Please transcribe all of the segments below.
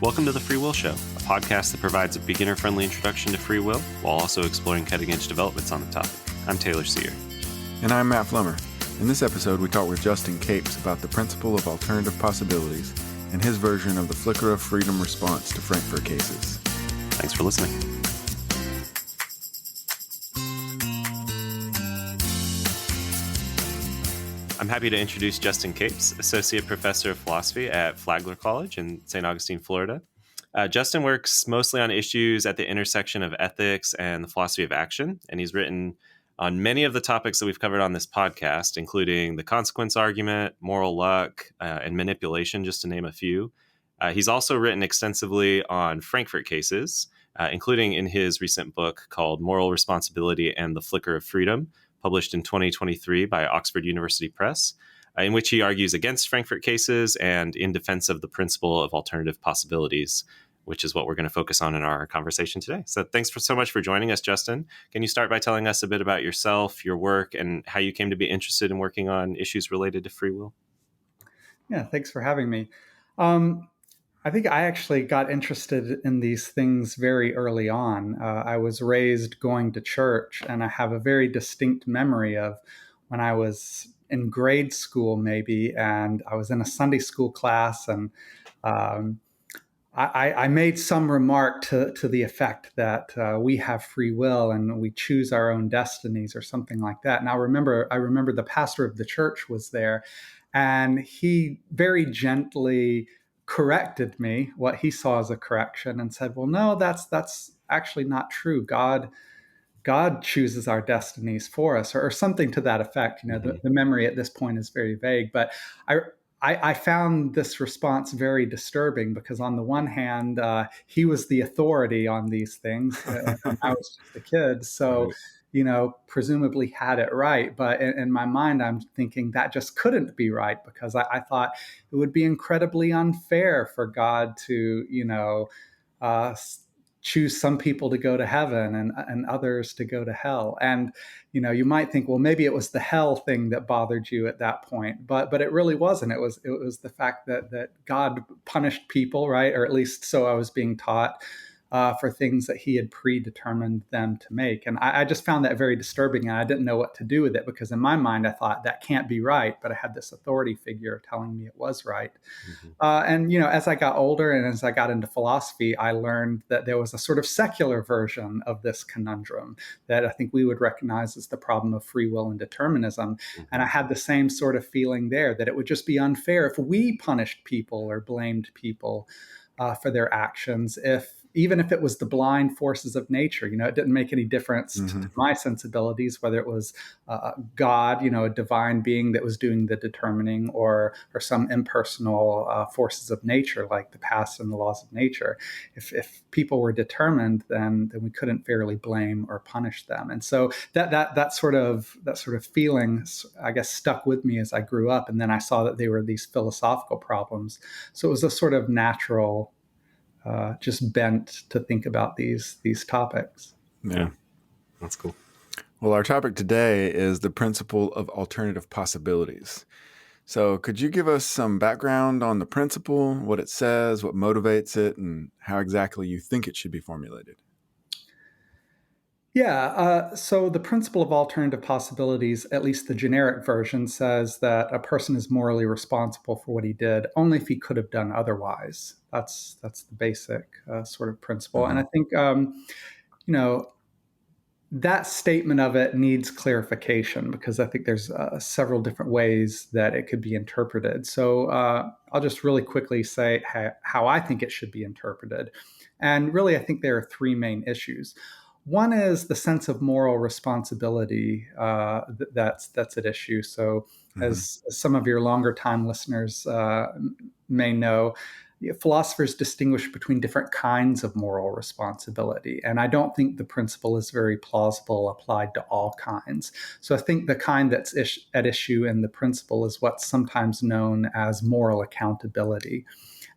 Welcome to The Free Will Show, a podcast that provides a beginner-friendly introduction to free will while also exploring cutting-edge developments on the topic. I'm Taylor Sear. And I'm Matt Flummer. In this episode, we talk with Justin Capes about the principle of alternative possibilities and his version of the flicker of freedom response to Frankfurt cases. Thanks for listening. I'm happy to introduce Justin Capes, Associate Professor of Philosophy at Flagler College in St. Augustine, Florida. Justin works mostly on issues at the intersection of ethics and the philosophy of action, and he's written on many of the topics that we've covered on this podcast, including the consequence argument, moral luck, and manipulation, just to name a few. He's also written extensively on Frankfurt cases, including in his recent book called Moral Responsibility and the Flicker of Freedom, published in 2023 by Oxford University Press, in which he argues against Frankfurt cases and in defense of the principle of alternative possibilities, which is what we're going to focus on in our conversation today. So thanks so much for joining us, Justin. Can you start by telling us a bit about yourself, your work, and how you came to be interested in working on issues related to free will? Yeah, thanks for having me. I think I actually got interested in these things very early on. I was raised going to church, and I have a very distinct memory of when I was in grade school, maybe, and I was in a Sunday school class, and I made some remark to the effect that we have free will and we choose our own destinies or something like that. And I remember the pastor of the church was there, and he very gently corrected me, what he saw as a correction, and said, well, no, that's actually not true. God chooses our destinies for us, or something to that effect. You know, the memory at this point is very vague, but I found this response very disturbing because on the one hand, he was the authority on these things, and I was just a kid. So, right. You know, presumably had it right. But in my mind, I'm thinking that just couldn't be right because I thought it would be incredibly unfair for God to, choose some people to go to heaven and others to go to hell. And, you know, you might think, well, maybe it was the hell thing that bothered you at that point, but it really wasn't. It was the fact that God punished people, right? Or at least so I was being taught, for things that he had predetermined them to make. And I just found that very disturbing, and I didn't know what to do with it because in my mind, I thought that can't be right, but I had this authority figure telling me it was right. Mm-hmm. And, you know, as I got older and as I got into philosophy, I learned that there was a sort of secular version of this conundrum that I think we would recognize as the problem of free will and determinism. Mm-hmm. And I had the same sort of feeling there, that it would just be unfair if we punished people or blamed people for their actions, even if it was the blind forces of nature. You know, it didn't make any difference to my sensibilities, whether it was God, you know, a divine being that was doing the determining, or some impersonal forces of nature, like the past and the laws of nature. If people were determined, then we couldn't fairly blame or punish them. And so that sort of feeling, I guess, stuck with me as I grew up. And then I saw that they were these philosophical problems. So it was a sort of natural just bent to think about these topics. Yeah, that's cool. Well, our topic today is the principle of alternative possibilities. So could you give us some background on the principle, what it says, what motivates it, and how exactly you think it should be formulated? Yeah, so the principle of alternative possibilities, at least the generic version, says that a person is morally responsible for what he did only if he could have done otherwise. That's the basic sort of principle. Mm-hmm. And I think, that statement of it needs clarification because I think there's several different ways that it could be interpreted. So I'll just really quickly say how I think it should be interpreted. And really, I think there are three main issues. One is the sense of moral responsibility that's at issue. So as some of your longer time listeners may know, philosophers distinguish between different kinds of moral responsibility. And I don't think the principle is very plausible applied to all kinds. So I think the kind that's at issue in the principle is what's sometimes known as moral accountability.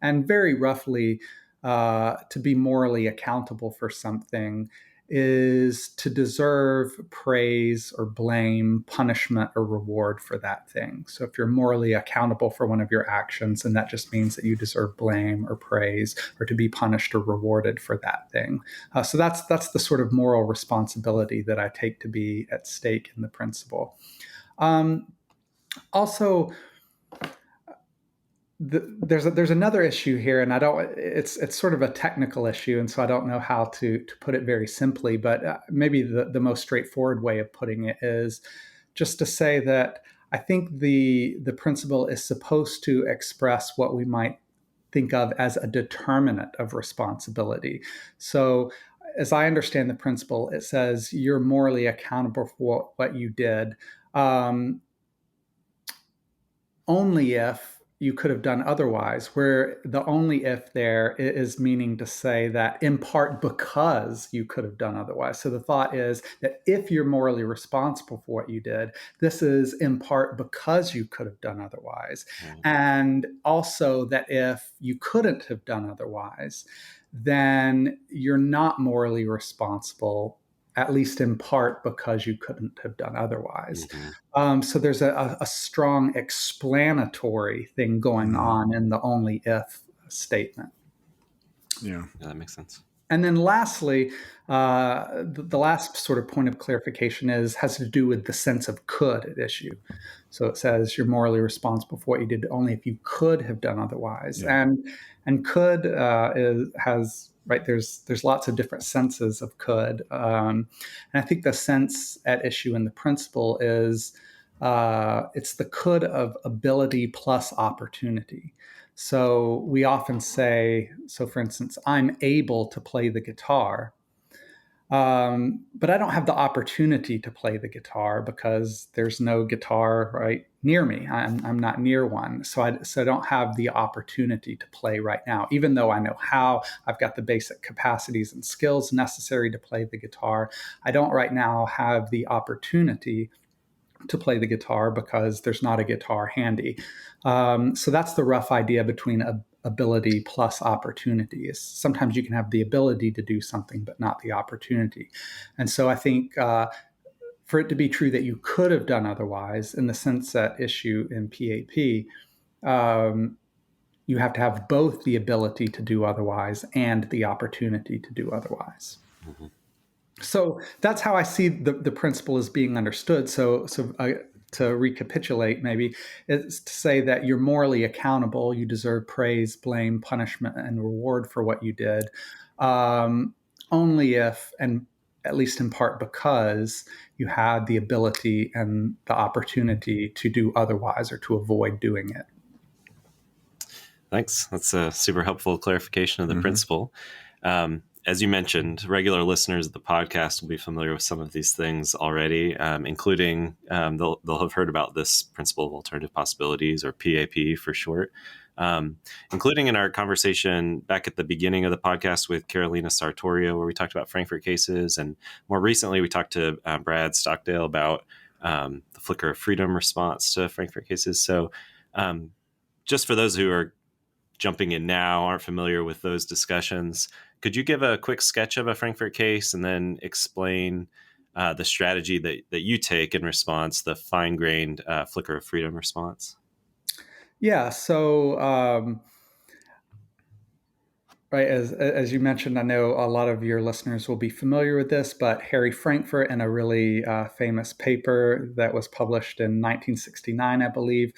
And very roughly, to be morally accountable for something is to deserve praise or blame, punishment or reward for that thing. So if you're morally accountable for one of your actions, then that just means that you deserve blame or praise or to be punished or rewarded for that thing. So that's the sort of moral responsibility that I take to be at stake in the principle. Also, there's another issue here, and it's sort of a technical issue, and so I don't know how to put it very simply, but maybe the most straightforward way of putting it is just to say that I think the principle is supposed to express what we might think of as a determinant of responsibility. So as I understand the principle, it says you're morally accountable for what you did, only if you could have done otherwise, where the only if there is meaning to say that in part because you could have done otherwise. So the thought is that if you're morally responsible for what you did, this is in part because you could have done otherwise. And also that if you couldn't have done otherwise, then you're not morally responsible, at least in part because you couldn't have done otherwise. So there's a strong explanatory thing going on in the only if statement. Yeah, that makes sense. And then lastly, the last sort of point of clarification has to do with the sense of could at issue. So it says you're morally responsible for what you did only if you could have done otherwise. Yeah. And could has right, there's lots of different senses of could, and I think the sense at issue in the principle is it's the could of ability plus opportunity. So we often say, so for instance, I'm able to play the guitar, but I don't have the opportunity to play the guitar because there's no guitar right near me. I'm not near one. So I don't have the opportunity to play right now, even though I know how. I've got the basic capacities and skills necessary to play the guitar. I don't right now have the opportunity to play the guitar because there's not a guitar handy. So that's the rough idea between ability plus opportunity. Is sometimes you can have the ability to do something, but not the opportunity. And so I think for it to be true that you could have done otherwise, in the sense that issue in PAP, you have to have both the ability to do otherwise and the opportunity to do otherwise. Mm-hmm. So that's how I see the principle as being understood. So to recapitulate, maybe, is to say that you're morally accountable. You deserve praise, blame, punishment, and reward for what you did, only if, and at least in part because, you had the ability and the opportunity to do otherwise or to avoid doing it. Thanks. That's a super helpful clarification of the principle. As you mentioned, regular listeners of the podcast will be familiar with some of these things already, including they'll have heard about this principle of alternative possibilities, or PAP for short, including in our conversation back at the beginning of the podcast with Carolina Sartorio, where we talked about Frankfurt cases. And more recently, we talked to Brad Stockdale about the flicker of freedom response to Frankfurt cases. So just for those who are jumping in now, aren't familiar with those discussions, could you give a quick sketch of a Frankfurt case and then explain the strategy that you take in response, the fine-grained flicker of freedom response? Yeah. So, right, as you mentioned, I know a lot of your listeners will be familiar with this, but Harry Frankfurt, in a really famous paper that was published in 1969, I believe,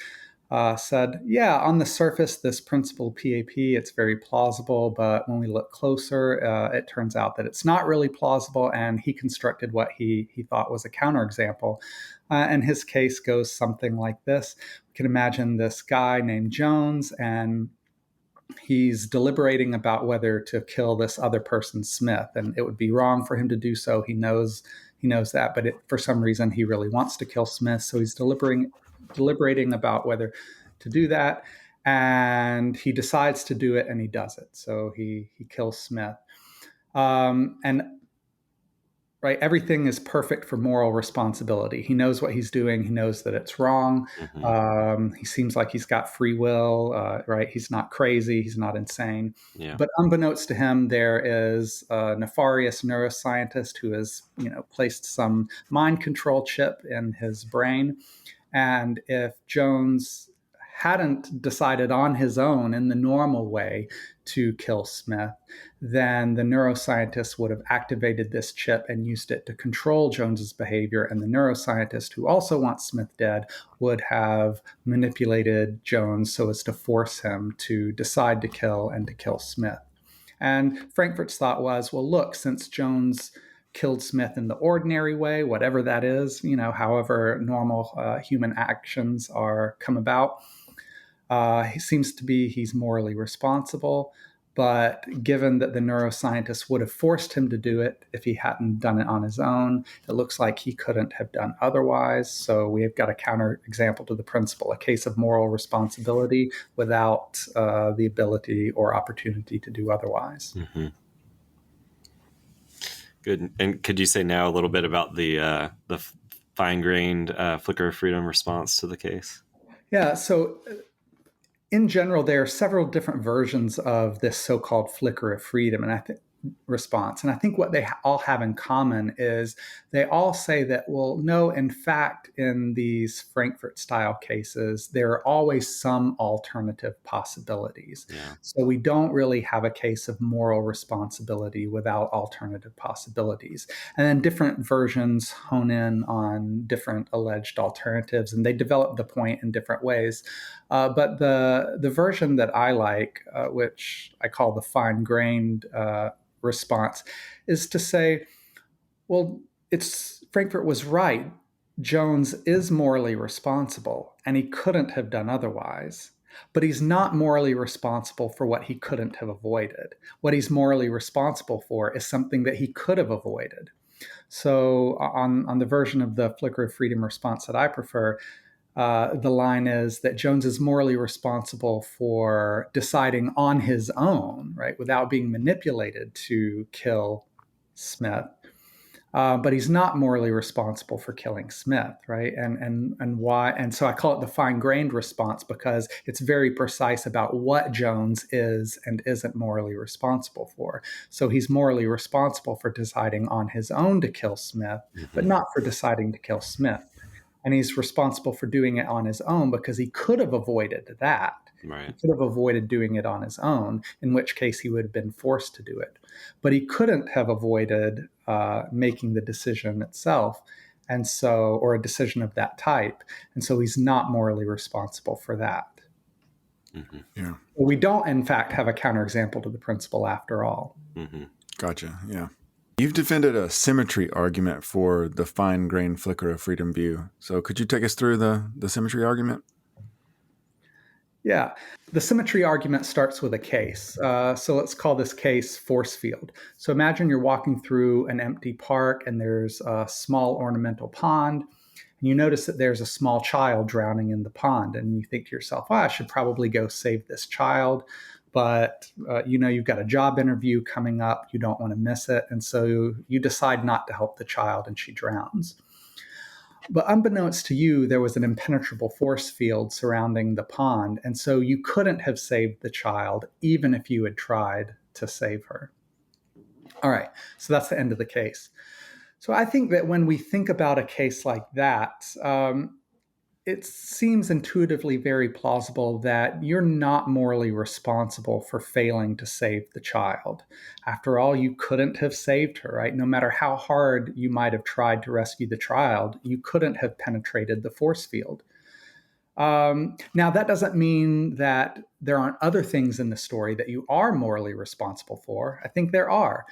said, yeah, on the surface, this principle PAP, it's very plausible, but when we look closer, it turns out that it's not really plausible, and he constructed what he thought was a counterexample. And his case goes something like this. We can imagine this guy named Jones, and he's deliberating about whether to kill this other person, Smith, and it would be wrong for him to do so. He knows that, but for some reason, he really wants to kill Smith, so he's deliberating about whether to do that, and he decides to do it, and he does it. So he kills Smith, and right? Everything is perfect for moral responsibility. He knows what he's doing. He knows that it's wrong. He seems like he's got free will, right? He's not crazy. He's not insane. Yeah. But unbeknownst to him, there is a nefarious neuroscientist who has, placed some mind control chip in his brain. And if Jones hadn't decided on his own in the normal way to kill Smith, then the neuroscientist would have activated this chip and used it to control Jones's behavior. And the neuroscientist who also wants Smith dead would have manipulated Jones so as to force him to decide to kill and to kill Smith. And Frankfurt's thought was, well, look, since Jones killed Smith in the ordinary way, whatever that is, however normal human actions are come about, he seems to be he's morally responsible. But given that the neuroscientist would have forced him to do it if he hadn't done it on his own, it looks like he couldn't have done otherwise. So we have got a counter example to the principle, a case of moral responsibility without the ability or opportunity to do otherwise. Mm-hmm. Good. And could you say now a little bit about the fine-grained flicker of freedom response to the case? Yeah. So in general, there are several different versions of this so-called flicker of freedom, and I think response. And I think what they all have in common is they all say that, well, no, in fact, in these Frankfurt style cases, there are always some alternative possibilities. Yeah. So we don't really have a case of moral responsibility without alternative possibilities. And then different versions hone in on different alleged alternatives, and they develop the point in different ways. But the version that I like, which I call the fine-grained response, is to say, well, Frankfurt was right. Jones is morally responsible, and he couldn't have done otherwise. But he's not morally responsible for what he couldn't have avoided. What he's morally responsible for is something that he could have avoided. So on the version of the flicker of freedom response that I prefer, the line is that Jones is morally responsible for deciding on his own, right, without being manipulated to kill Smith. But he's not morally responsible for killing Smith, right? And why? And so I call it the fine-grained response because it's very precise about what Jones is and isn't morally responsible for. So he's morally responsible for deciding on his own to kill Smith, but not for deciding to kill Smith. And he's responsible for doing it on his own because he could have avoided that. Right. He could have avoided doing it on his own, in which case he would have been forced to do it. But he couldn't have avoided making the decision itself, and so, or a decision of that type. And so he's not morally responsible for that. Mm-hmm. Yeah. We don't, in fact, have a counterexample to the principle after all. Mm-hmm. Gotcha. Yeah. You've defended a symmetry argument for the fine-grained flicker of freedom view. So could you take us through the symmetry argument? Yeah. The symmetry argument starts with a case. So let's call this case force field. So imagine you're walking through an empty park and there's a small ornamental pond. And you notice that there's a small child drowning in the pond. And you think to yourself, I should probably go save this child. But, you've got a job interview coming up. You don't want to miss it. And so you decide not to help the child and she drowns. But unbeknownst to you, there was an impenetrable force field surrounding the pond. And so you couldn't have saved the child, even if you had tried to save her. All right. So that's the end of the case. So I think that when we think about a case like that, it seems intuitively very plausible that you're not morally responsible for failing to save the child. After all, you couldn't have saved her, right? No matter how hard you might have tried to rescue the child, you couldn't have penetrated the force field. Now, that doesn't mean that there aren't other things in the story that you are morally responsible for. I think there are.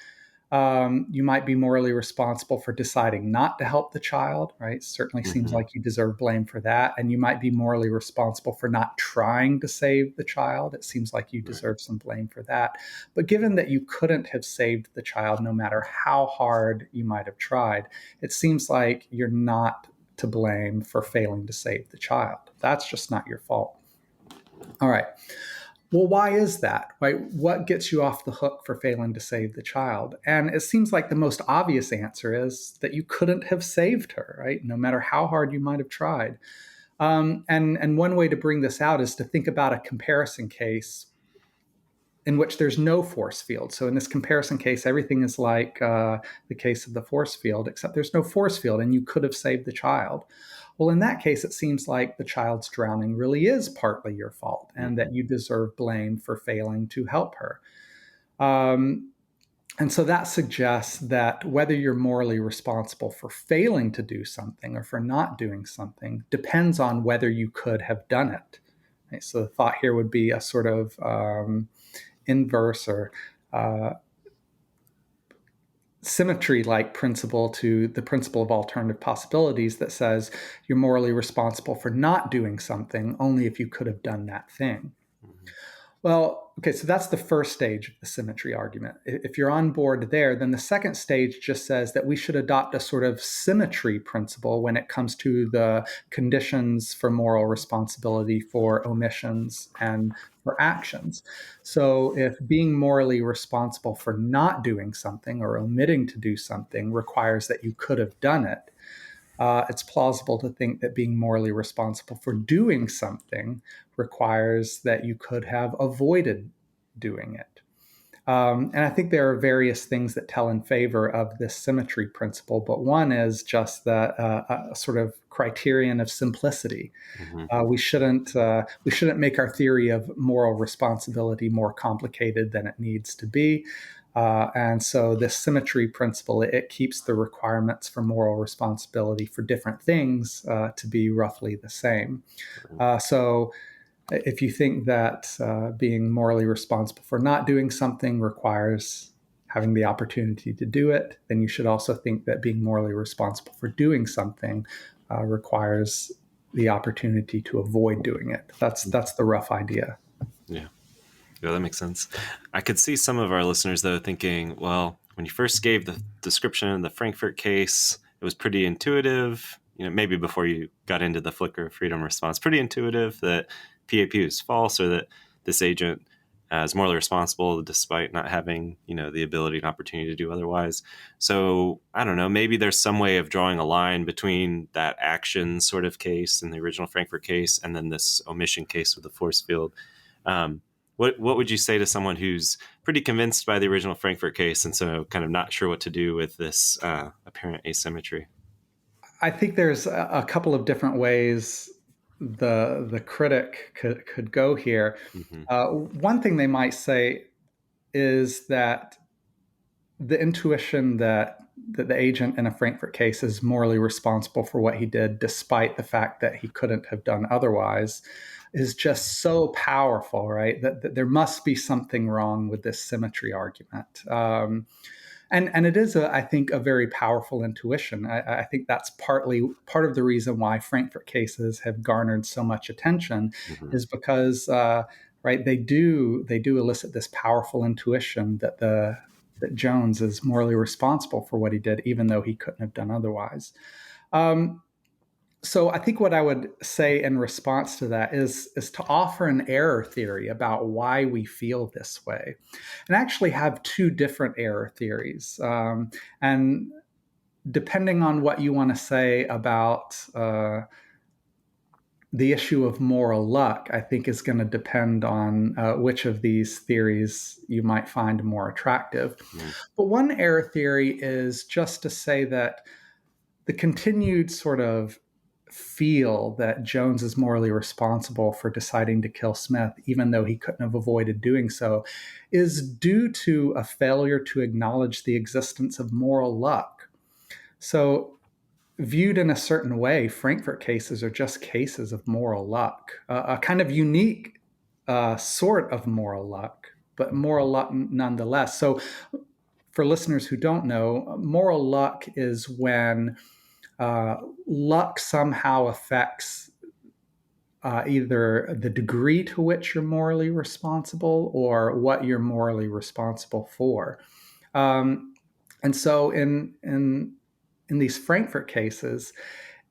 You might be morally responsible for deciding not to help the child, right? Certainly seems like you deserve blame for that. And you might be morally responsible for not trying to save the child. It seems like you deserve some blame for that. But given that you couldn't have saved the child, no matter how hard you might have tried, it seems like you're not to blame for failing to save the child. That's just not your fault. All right. Well, why is that? Right? What gets you off the hook for failing to save the child? And it seems like the most obvious answer is that you couldn't have saved her, right? No matter how hard you might have tried. And one way to bring this out is to think about a comparison case in which there's no force field. So in this comparison case, everything is like the case of the force field, except there's no force field, and you could have saved the child. Well, in that case, it seems like the child's drowning really is partly your fault, and that you deserve blame for failing to help her. And so that suggests that whether you're morally responsible for failing to do something or for not doing something depends on whether you could have done it. Right? So the thought here would be a sort of inverse or symmetry-like principle to the principle of alternative possibilities that says you're morally responsible for not doing something only if you could have done that thing. Mm-hmm. Well, okay, so that's the first stage of the symmetry argument. If you're on board there, then the second stage just says that we should adopt a sort of symmetry principle when it comes to the conditions for moral responsibility for omissions and for actions. So if being morally responsible for not doing something or omitting to do something requires that you could have done it, it's plausible to think that being morally responsible for doing something requires that you could have avoided doing it. And I think there are various things that tell in favor of this symmetry principle, but one is just the a sort of criterion of simplicity. Mm-hmm. We shouldn't make our theory of moral responsibility more complicated than it needs to be. And so this symmetry principle, it keeps the requirements for moral responsibility for different things to be roughly the same. So if you think that being morally responsible for not doing something requires having the opportunity to do it, then you should also think that being morally responsible for doing something requires the opportunity to avoid doing it. That's the rough idea. Yeah. Yeah, that makes sense. I could see some of our listeners, though, thinking, well, when you first gave the description in the Frankfurt case, it was pretty intuitive, maybe before you got into the flicker of freedom response, pretty intuitive that PAP is false or that this agent is morally responsible despite not having, the ability and opportunity to do otherwise. So I don't know, maybe there's some way of drawing a line between that action sort of case in the original Frankfurt case and then this omission case with the force field. What would you say to someone who's pretty convinced by the original Frankfurt case and so kind of not sure what to do with this apparent asymmetry? I think there's a couple of different ways the critic could go here. Mm-hmm. One thing they might say is that the intuition that the agent in a Frankfurt case is morally responsible for what he did, despite the fact that he couldn't have done otherwise, is just so powerful, right? That there must be something wrong with this symmetry argument. And it is, I think, a very powerful intuition. I think that's part of the reason why Frankfurt cases have garnered so much attention, mm-hmm. is because, right, they do elicit this powerful intuition that Jones is morally responsible for what he did, even though he couldn't have done otherwise. So I think what I would say in response to that is to offer an error theory about why we feel this way, and actually have two different error theories. And depending on what you want to say about the issue of moral luck, I think is going to depend on which of these theories you might find more attractive. Mm-hmm. But one error theory is just to say that the continued sort of feel that Jones is morally responsible for deciding to kill Smith, even though he couldn't have avoided doing so, is due to a failure to acknowledge the existence of moral luck. So, viewed in a certain way, Frankfurt cases are just cases of moral luck, a kind of unique sort of moral luck, but moral luck nonetheless. So, for listeners who don't know, moral luck is when luck somehow affects either the degree to which you're morally responsible or what you're morally responsible for. And so in these Frankfurt cases,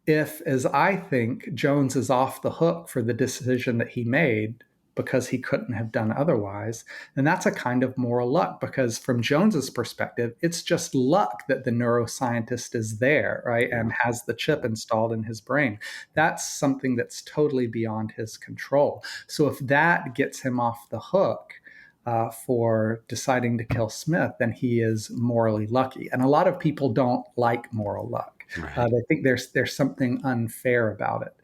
if, as I think, Jones is off the hook for the decision that he made, because he couldn't have done otherwise, then that's a kind of moral luck, because from Jones's perspective, it's just luck that the neuroscientist is there, right? Yeah. And has the chip installed in his brain. That's something that's totally beyond his control. So if that gets him off the hook for deciding to kill Smith, then he is morally lucky. And a lot of people don't like moral luck. Right. They think there's something unfair about it.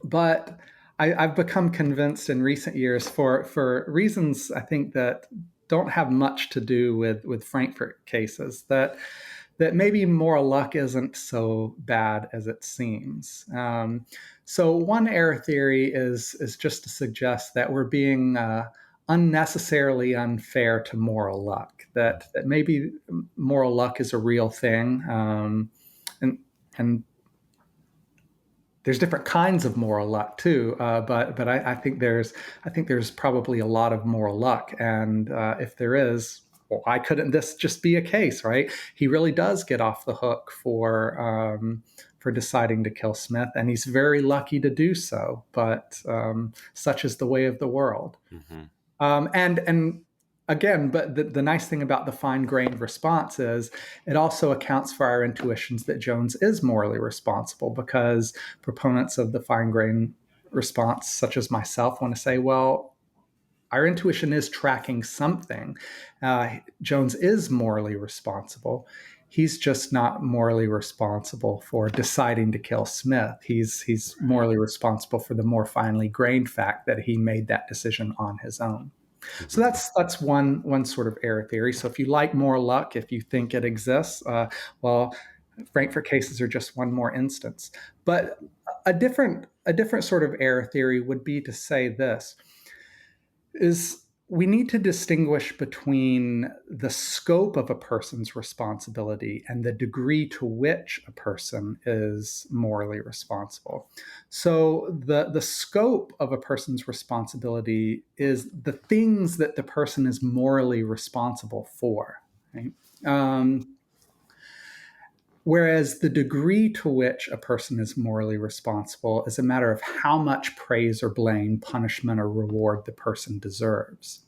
But I've become convinced in recent years, for reasons I think that don't have much to do with Frankfurt cases, that maybe moral luck isn't so bad as it seems. So one error theory is just to suggest that we're being unnecessarily unfair to moral luck. That maybe moral luck is a real thing, and there's different kinds of moral luck too, but I think there's probably a lot of moral luck, and if there is, well, why couldn't this just be a case, right? He really does get off the hook for deciding to kill Smith, and he's very lucky to do so. But such is the way of the world. And again, but the nice thing about the fine-grained response is it also accounts for our intuitions that Jones is morally responsible, because proponents of the fine-grained response, such as myself, want to say, well, our intuition is tracking something. Jones is morally responsible. He's just not morally responsible for deciding to kill Smith. He's morally responsible for the more finely grained fact that he made that decision on his own. So that's one sort of error theory. So if you like moral luck, if you think it exists, well, Frankfurt cases are just one more instance. But a different sort of error theory would be to say this: is we need to distinguish between the scope of a person's responsibility and the degree to which a person is morally responsible. So the scope of a person's responsibility is the things that the person is morally responsible for, right? Whereas the degree to which a person is morally responsible is a matter of how much praise or blame, punishment or reward the person deserves.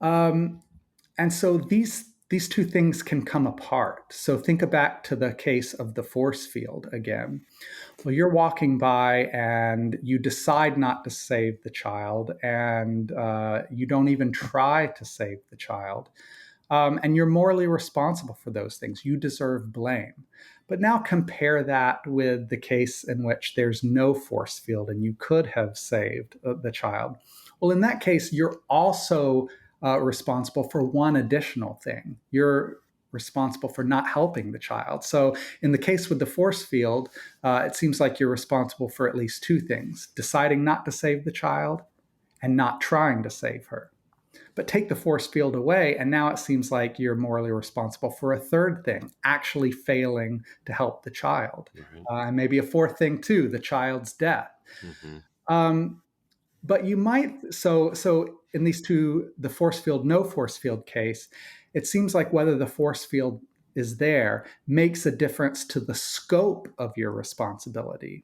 And so these two things can come apart. So think back to the case of the force field again. Well, you're walking by and you decide not to save the child, and you don't even try to save the child. And you're morally responsible for those things. You deserve blame. But now compare that with the case in which there's no force field and you could have saved the child. Well, in that case, you're also responsible for one additional thing. You're responsible for not helping the child. So in the case with the force field, it seems like you're responsible for at least two things: deciding not to save the child and not trying to save her. But take the force field away, and now it seems like you're morally responsible for a third thing: actually failing to help the child. And maybe a fourth thing too: the child's death. But you might, so in these two, the force field, no force field case, it seems like whether the force field is there makes a difference to the scope of your responsibility.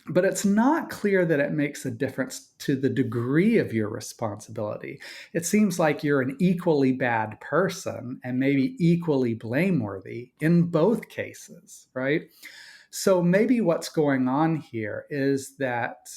But it's not clear that it makes a difference to the degree of your responsibility. It seems like you're an equally bad person and maybe equally blameworthy in both cases, right? So maybe what's going on here is that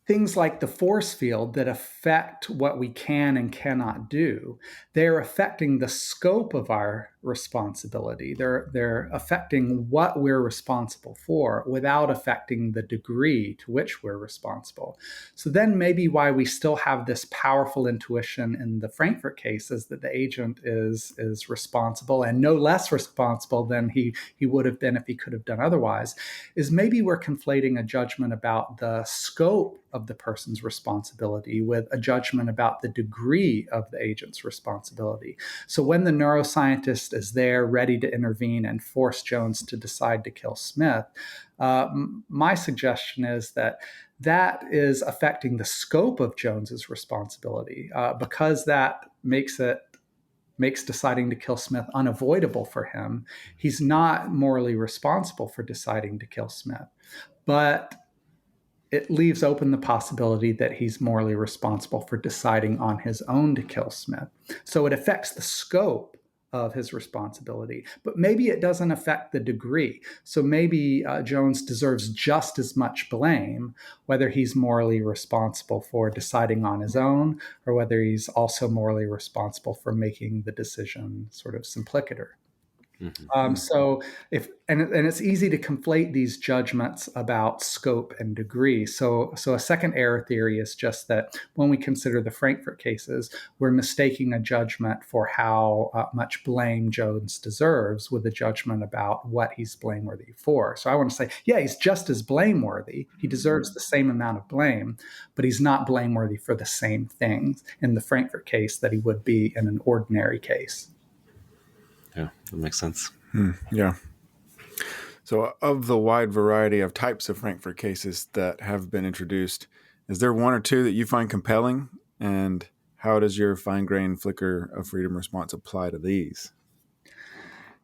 things like the force field that affect what we can and cannot do, they're affecting the scope of our responsibility. They're affecting what we're responsible for without affecting the degree to which we're responsible. So then maybe why we still have this powerful intuition in the Frankfurt case is that the agent is responsible, and no less responsible than he would have been if he could have done otherwise, is maybe we're conflating a judgment about the scope of the person's responsibility with a judgment about the degree of the agent's responsibility. So when the neuroscientist is there ready to intervene and force Jones to decide to kill Smith, my suggestion is that is affecting the scope of Jones's responsibility, because that makes deciding to kill Smith unavoidable for him. He's not morally responsible for deciding to kill Smith, but it leaves open the possibility that he's morally responsible for deciding on his own to kill Smith. So it affects the scope of his responsibility, but maybe it doesn't affect the degree. So maybe Jones deserves just as much blame, whether he's morally responsible for deciding on his own or whether he's also morally responsible for making the decision sort of simplicator. So it's easy to conflate these judgments about scope and degree. So a second error theory is just that when we consider the Frankfurt cases, we're mistaking a judgment for how much blame Jones deserves with a judgment about what he's blameworthy for. So I want to say, yeah, he's just as blameworthy. He deserves the same amount of blame, but he's not blameworthy for the same things in the Frankfurt case that he would be in an ordinary case. Yeah, that makes sense. Yeah. So of the wide variety of types of Frankfurt cases that have been introduced, is there one or two that you find compelling? And how does your fine-grained flicker of freedom response apply to these?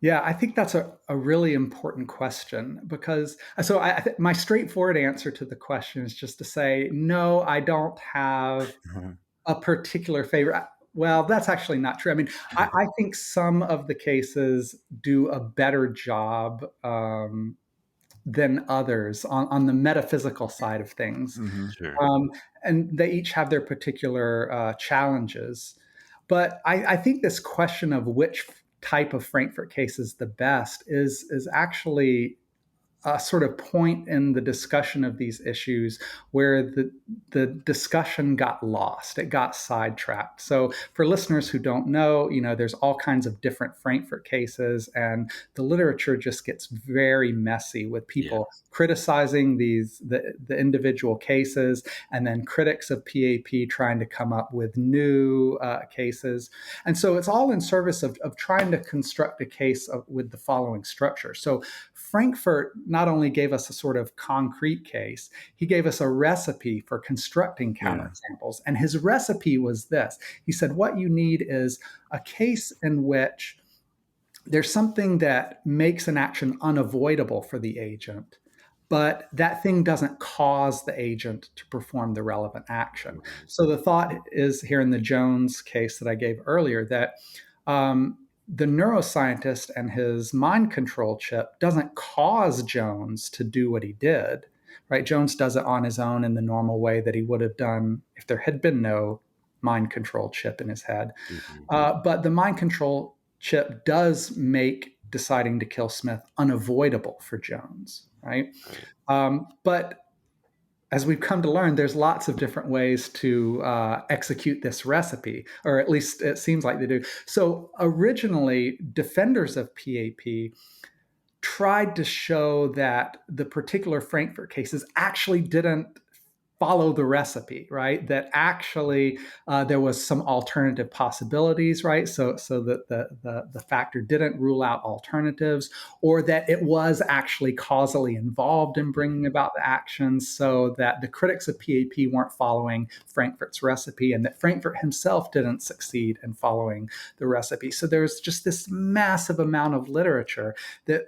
Yeah, I think that's a really important question because my straightforward answer to the question is just to say, no, I don't have a particular favorite. Well, that's actually not true. I mean, I think some of the cases do a better job than others on the metaphysical side of things. Sure. And they each have their particular challenges. But I think this question of which type of Frankfurt case is the best is actually a sort of point in the discussion of these issues where the discussion got lost. It got sidetracked. So for listeners who don't know, there's all kinds of different Frankfurt cases, and the literature just gets very messy with people criticizing the individual cases, and then critics of PAP trying to come up with new cases. And so it's all in service of trying to construct a case with the following structure. So Frankfurt not only gave us a sort of concrete case, he gave us a recipe for constructing counterexamples. And his recipe was this. He said, what you need is a case in which there's something that makes an action unavoidable for the agent, but that thing doesn't cause the agent to perform the relevant action. So the thought is here in the Jones case that I gave earlier that the neuroscientist and his mind control chip doesn't cause Jones to do what he did, right? Jones does it on his own in the normal way that he would have done if there had been no mind control chip in his head. But the mind control chip does make deciding to kill Smith unavoidable for Jones, right? But as we've come to learn, there's lots of different ways to execute this recipe, or at least it seems like they do. So originally, defenders of PAP tried to show that the particular Frankfurt cases actually didn't follow the recipe, right? That actually there was some alternative possibilities, right? So that the factor didn't rule out alternatives, or that it was actually causally involved in bringing about the actions, so that the critics of PAP weren't following Frankfurt's recipe, and that Frankfurt himself didn't succeed in following the recipe. So there's just this massive amount of literature that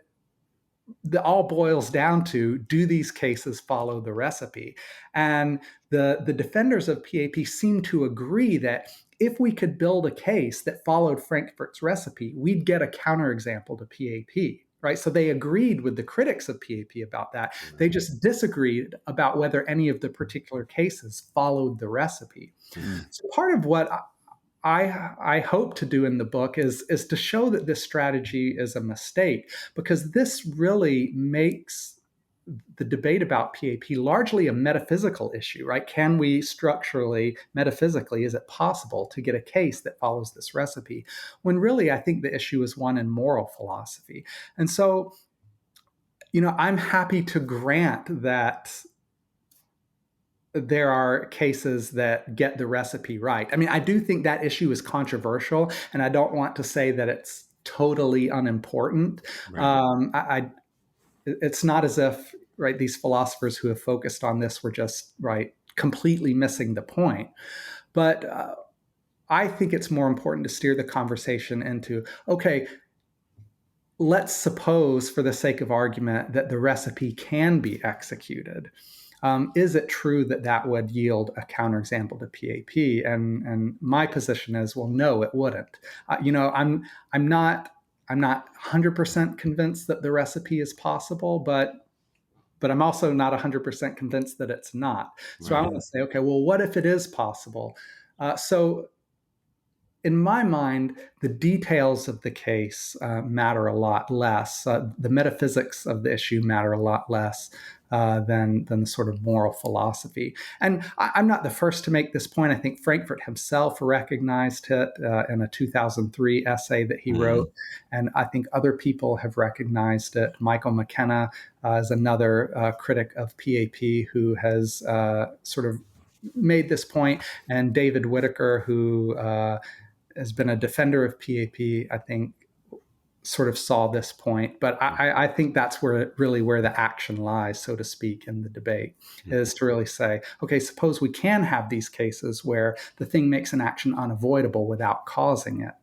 all boils down to, do these cases follow the recipe? And the defenders of PAP seem to agree that if we could build a case that followed Frankfurt's recipe, we'd get a counterexample to PAP, right? So they agreed with the critics of PAP about that. They just disagreed about whether any of the particular cases followed the recipe. So part of what I hope to do in the book is to show that this strategy is a mistake, because this really makes the debate about PAP largely a metaphysical issue, right? Can we structurally, metaphysically, is it possible to get a case that follows this recipe? When really, I think the issue is one in moral philosophy. And so, I'm happy to grant that there are cases that get the recipe right. I mean, I do think that issue is controversial, and I don't want to say that it's totally unimportant. Right. It's not as if, right, these philosophers who have focused on this were just, right, completely missing the point. But I think it's more important to steer the conversation into, okay, let's suppose, for the sake of argument, that the recipe can be executed. is it true that that would yield a counterexample to PAP? And my position is, well, no, it wouldn't. I'm not 100% convinced that the recipe is possible, but I'm also not 100% convinced that it's not. So I want to say, okay, well, what if it is possible? So in my mind, the details of the case matter a lot less. The metaphysics of the issue matter a lot less than the sort of moral philosophy. And I'm not the first to make this point. I think Frankfurt himself recognized it in a 2003 essay that he wrote. And I think other people have recognized it. Michael McKenna is another critic of PAP who has sort of made this point. And David Whitaker, who has been a defender of PAP, I think, sort of saw this point. But I think that's where the action lies, so to speak, in the debate, is to really say, okay, suppose we can have these cases where the thing makes an action unavoidable without causing it.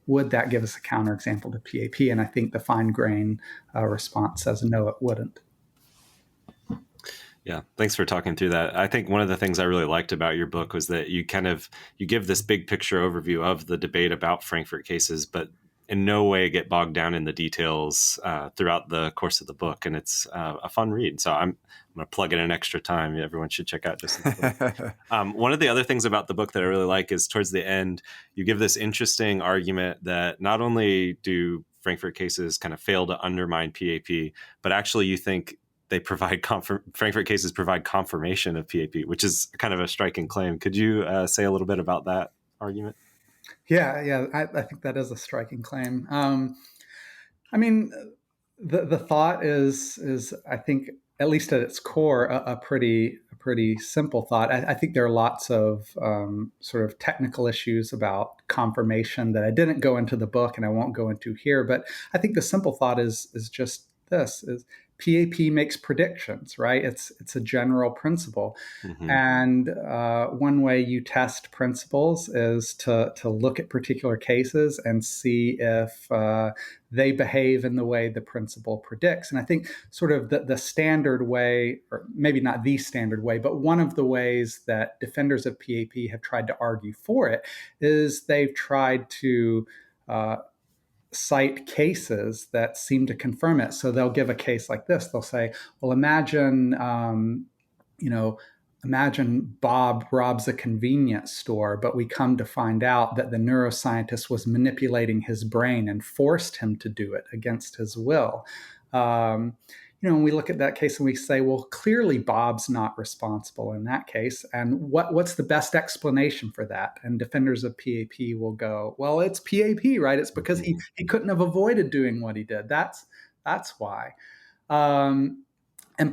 Would that give us a counterexample to PAP? And I think the fine-grained response says no, it wouldn't. Yeah, thanks for talking through that. I think one of the things I really liked about your book was that you give this big picture overview of the debate about Frankfurt cases, but in no way get bogged down in the details throughout the course of the book. And it's a fun read. So I'm going to plug in an extra time. Everyone should check out Justin's book. One of the other things about the book that I really like is towards the end, you give this interesting argument that not only do Frankfurt cases kind of fail to undermine PAP, but actually you think they provide Frankfurt cases provide confirmation of PAP, which is kind of a striking claim. Could you say a little bit about that argument? Yeah, I think that is a striking claim. I mean, the thought is I think, at least at its core, a pretty simple thought. I think there are lots of sort of technical issues about confirmation that I didn't go into the book and I won't go into here. But I think the simple thought is just this: is PAP makes predictions, right? It's a general principle. And one way you test principles is to look at particular cases and see if they behave in the way the principle predicts. And I think sort of the standard way, or maybe not the standard way, but one of the ways that defenders of PAP have tried to argue for it is they've tried to cite cases that seem to confirm it. So they'll give a case like this. They'll say, well, imagine Bob robs a convenience store, but we come to find out that the neuroscientist was manipulating his brain and forced him to do it against his will. When we look at that case and we say, well, clearly Bob's not responsible in that case. And what's the best explanation for that? And defenders of PAP will go, well, it's PAP, right? It's because he couldn't have avoided doing what he did. That's why. And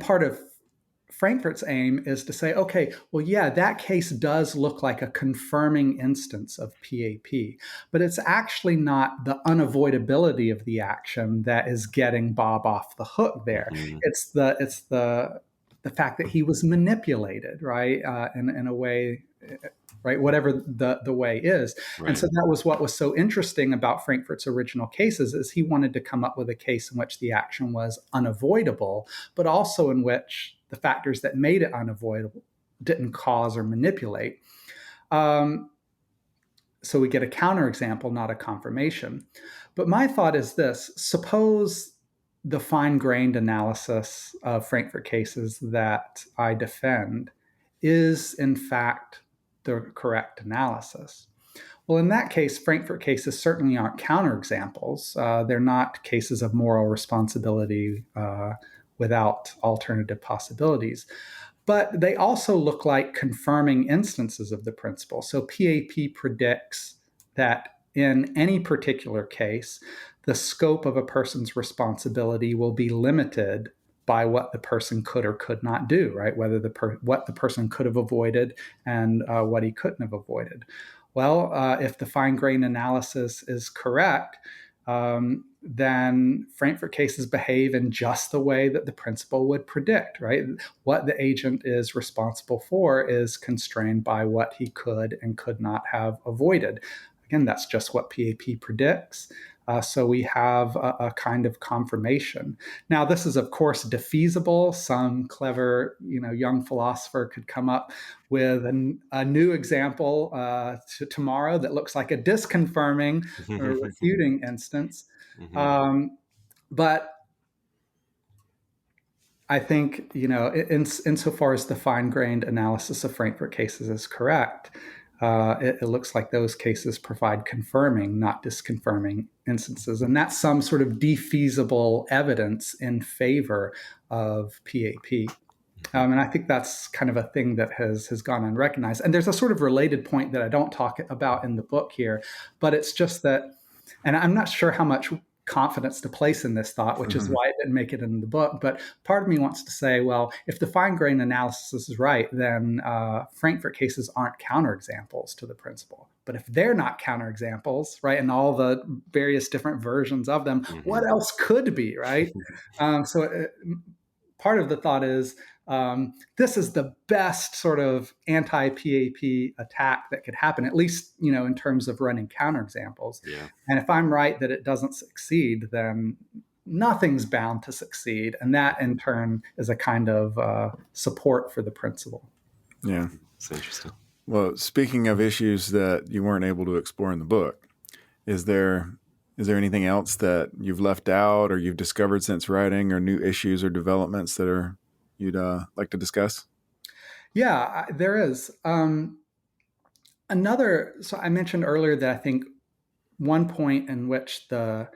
part of Frankfurt's aim is to say, okay, well, yeah, that case does look like a confirming instance of PAP, but it's actually not the unavoidability of the action that is getting Bob off the hook there. It's the fact that he was manipulated, right, in a way, right, whatever the way is. Right. And so that was what was so interesting about Frankfurt's original cases, is he wanted to come up with a case in which the action was unavoidable, but also in which the factors that made it unavoidable didn't cause or manipulate. So we get a counterexample, not a confirmation. But my thought is this: suppose the fine-grained analysis of Frankfurt cases that I defend is, in fact, the correct analysis. Well, in that case, Frankfurt cases certainly aren't counterexamples. They're not cases of moral responsibility without alternative possibilities. But they also look like confirming instances of the principle. So PAP predicts that in any particular case, the scope of a person's responsibility will be limited by what the person could or could not do, right? Whether what the person could have avoided and what he couldn't have avoided. Well, if the fine-grained analysis is correct, then Frankfurt cases behave in just the way that the principle would predict, right? What the agent is responsible for is constrained by what he could and could not have avoided. again, that's just what PAP predicts. So we have a kind of confirmation. Now, this is, of course, defeasible. Some clever, young philosopher could come up with a new example tomorrow that looks like a disconfirming or refuting instance. But I think, insofar as the fine-grained analysis of Frankfurt cases is correct, it looks like those cases provide confirming, not disconfirming instances. And that's some sort of defeasible evidence in favor of PAP. And I think that's kind of a thing that has gone unrecognized. And there's a sort of related point that I don't talk about in the book here, but it's just that, and I'm not sure how much confidence to place in this thought, which is why it didn't make it in the book. But part of me wants to say, well, if the fine-grained analysis is right, then Frankfurt cases aren't counterexamples to the principle. But if they're not counterexamples, right, and all the various different versions of them, what else could be, right? Part of the thought is, this is the best sort of anti-PAP attack that could happen, at least, in terms of running counterexamples. Yeah. And if I'm right that it doesn't succeed, then nothing's bound to succeed. And that, in turn, is a kind of support for the principle. Yeah. That's interesting. Well, speaking of issues that you weren't able to explore in the book, is there anything else that you've left out or you've discovered since writing, or new issues or developments that you'd like to discuss? Yeah, there is. So I mentioned earlier that I think one point in which the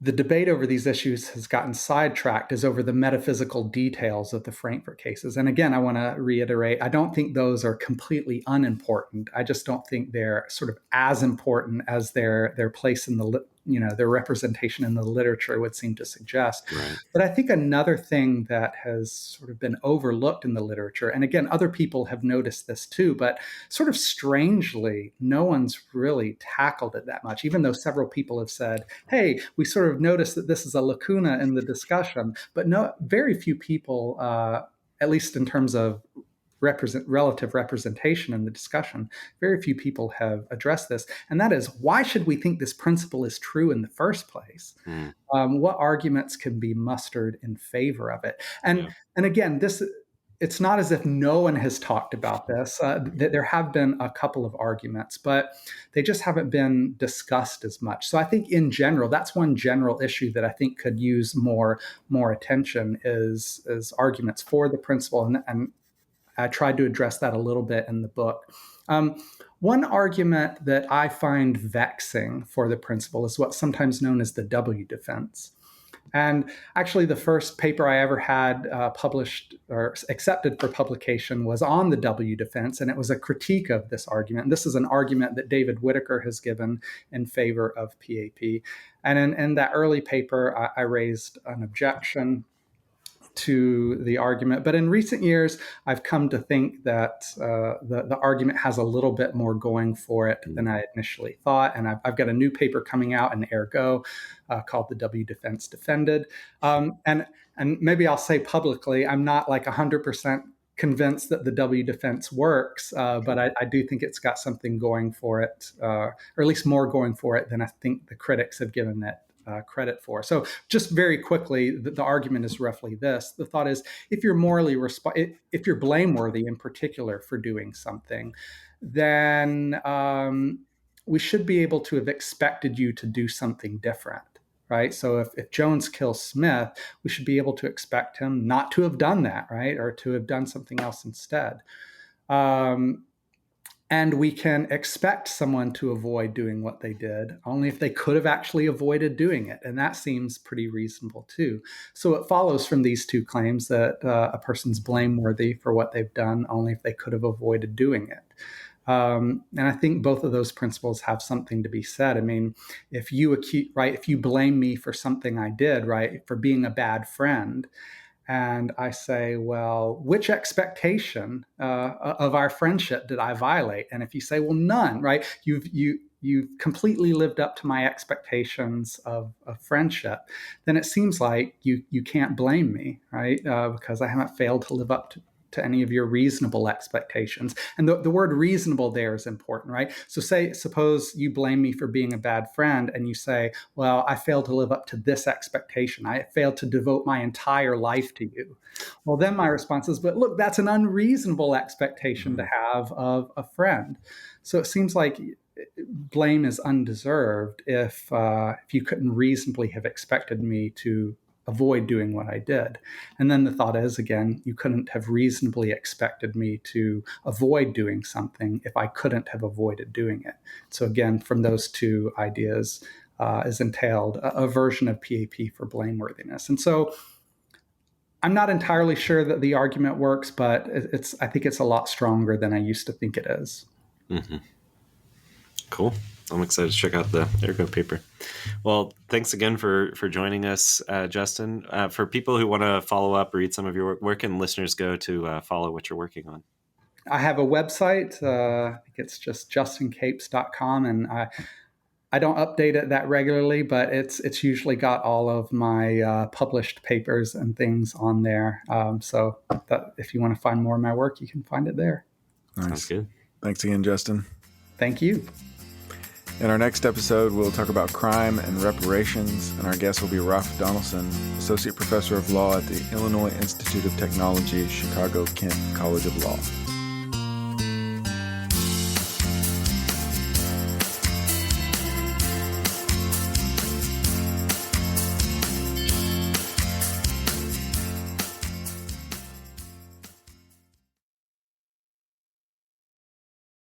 debate over these issues has gotten sidetracked is over the metaphysical details of the Frankfurt cases. And again, I want to reiterate, I don't think those are completely unimportant. I just don't think they're sort of as important as their place in their representation in the literature would seem to suggest. Right. But I think another thing that has sort of been overlooked in the literature, and again, other people have noticed this too, but sort of strangely, no one's really tackled it that much, even though several people have said, hey, we sort of noticed that this is a lacuna in the discussion. But very few people, at least in terms of relative representation in the discussion, very few people have addressed this. And that is, why should we think this principle is true in the first place? What arguments can be mustered in favor of it? And again, it's not as if no one has talked about this. There have been a couple of arguments, but they just haven't been discussed as much. So I think in general, that's one general issue that I think could use more attention is arguments for the principle. And I tried to address that a little bit in the book. One argument that I find vexing for the principle is what's sometimes known as the W defense. And actually, the first paper I ever had published or accepted for publication was on the W defense, and it was a critique of this argument. And this is an argument that David Whitaker has given in favor of PAP. And in that early paper, I raised an objection to the argument. But in recent years, I've come to think that the argument has a little bit more going for it than I initially thought. And I've got a new paper coming out in Ergo called The W Defense Defended. And maybe I'll say publicly, I'm not like 100% convinced that the W defense works, but I do think it's got something going for it, or at least more going for it than I think the critics have given it credit for. So just very quickly, the argument is roughly this. The thought is, if you're if you're blameworthy in particular for doing something, then we should be able to have expected you to do something different, right? So if Jones kills Smith, we should be able to expect him not to have done that, right? Or to have done something else instead. And we can expect someone to avoid doing what they did only if they could have actually avoided doing it. And that seems pretty reasonable too. So it follows from these two claims that a person's blameworthy for what they've done only if they could have avoided doing it. And I think both of those principles have something to be said. I mean, if you blame me for something I did, right, for being a bad friend, and I say, well, which expectation of our friendship did I violate? And if you say, well, none, right? You've completely lived up to my expectations of friendship, then it seems like you can't blame me, right? Because I haven't failed to live up to any of your reasonable expectations. And the word reasonable there is important, right? So suppose you blame me for being a bad friend and you say, well, I failed to live up to this expectation. I failed to devote my entire life to you. Well, then my response is, but look, that's an unreasonable expectation to have of a friend. So it seems like blame is undeserved if you couldn't reasonably have expected me to avoid doing what I did. And then the thought is, again, you couldn't have reasonably expected me to avoid doing something if I couldn't have avoided doing it. So again, from those two ideas is entailed a version of PAP for blameworthiness. And so I'm not entirely sure that the argument works, but I think it's a lot stronger than I used to think it is. Mm-hmm. Cool. I'm excited to check out the Ergo paper. Well, thanks again for joining us, Justin. For people who want to follow up or read some of your work, where can listeners go to follow what you're working on? I have a website. I think it's just justincapes.com, and I don't update it that regularly, but it's usually got all of my published papers and things on there. So that if you want to find more of my work, you can find it there. Nice. Sounds good. Thanks again, Justin. Thank you. In our next episode, we'll talk about crime and reparations, and our guest will be Ralph Donaldson, Associate Professor of Law at the Illinois Institute of Technology, Chicago-Kent College of Law.